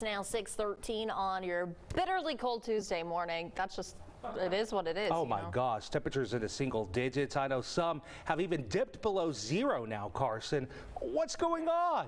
Now 6:13 on your bitterly cold Tuesday morning. It is what it is. Oh my gosh, temperatures in the single digits. I know some have even dipped below zero now, Carson. What's going on?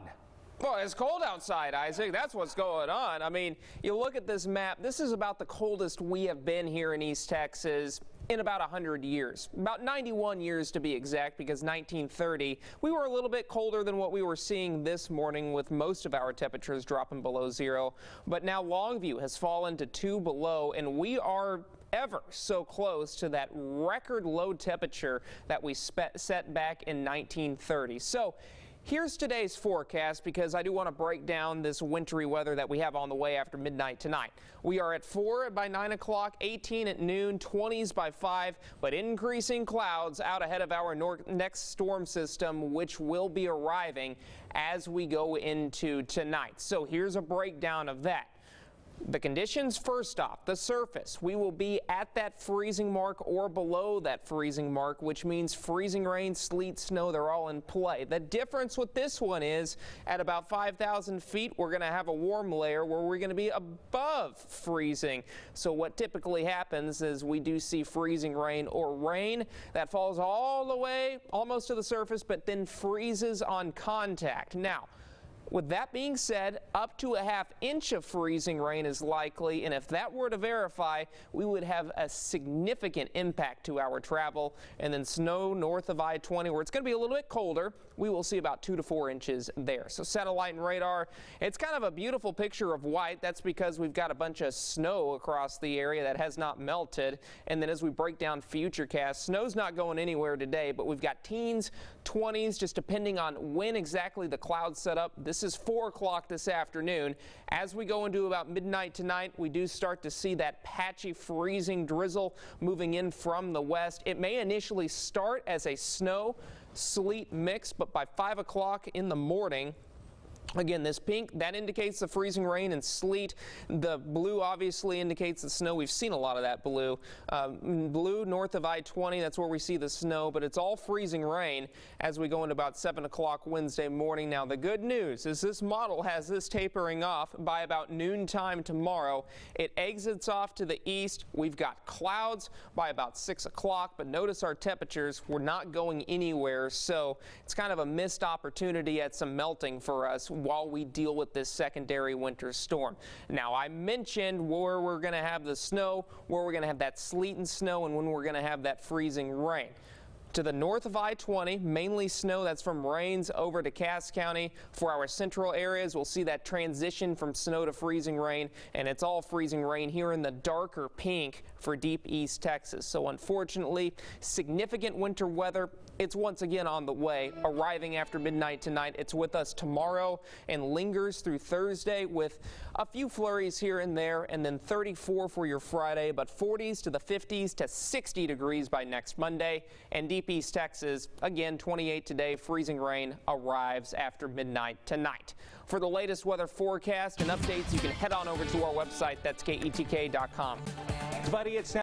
Well, it's cold outside, Isaac. That's what's going on. I mean, you look at this map. This is about the coldest we have been here in East Texas in about 100 years, about 91 years to be exact, because 1930, we were a little bit colder than what we were seeing this morning, with most of our temperatures dropping below zero. But now Longview has fallen to 2 below, and we are ever so close to that record low temperature that we set back in 1930. So here's today's forecast, because I do want to break down this wintry weather that we have on the way after midnight tonight. We are at 4 by 9 o'clock, 18 at noon, 20s by 5, but increasing clouds out ahead of our next storm system, which will be arriving as we go into tonight. So here's a breakdown of that. The conditions, first off, the surface. We will be at that freezing mark or below that freezing mark, which means freezing rain, sleet, snow, they're all in play. The difference with this one is at about 5,000 feet, we're going to have a warm layer where we're going to be above freezing. So what typically happens is we do see freezing rain or rain that falls all the way almost to the surface, but then freezes on contact. Now, with that being said, up to a ½ inch of freezing rain is likely, and if that were to verify, we would have a significant impact to our travel. And then snow north of I-20, where it's going to be a little bit colder, we will see about 2 to 4 inches there. So satellite and radar, it's kind of a beautiful picture of white. That's because we've got a bunch of snow across the area that has not melted. And then as we break down Futurecast, snow's not going anywhere today, but we've got teens, 20s, just depending on when exactly the clouds set up. This is 4 o'clock this afternoon. As we go into about midnight tonight, we do start to see that patchy freezing drizzle moving in from the west. It may initially start as a snow sleet mix, but by 5 o'clock in the morning, again, this pink, that indicates the freezing rain and sleet. The blue obviously indicates the snow. We've seen a lot of that blue. Blue north of I-20, that's where we see the snow, but it's all freezing rain as we go into about 7 o'clock Wednesday morning. Now, the good news is this model has this tapering off by about noontime tomorrow. It exits off to the east. We've got clouds by about 6 o'clock, but notice our temperatures, we're not going anywhere, so it's kind of a missed opportunity at some melting for us while we deal with this secondary winter storm. Now, I mentioned where we're going to have the snow, where we're going to have that sleet and snow, and when we're going to have that freezing rain. To the north of I-20, mainly snow. That's from Rains over to Cass County. For our central areas, we'll see that transition from snow to freezing rain, and it's all freezing rain here in the darker pink for deep East Texas. So unfortunately, significant winter weather. It's once again on the way, arriving after midnight tonight. It's with us tomorrow and lingers through Thursday with a few flurries here and there, and then 34 for your Friday, but 40s to the 50s to 60 degrees by next Monday. And deep East Texas, again, 28 today. Freezing rain arrives after midnight tonight. For the latest weather forecast and updates, you can head on over to our website. That's KETK.com. Buddy, it's now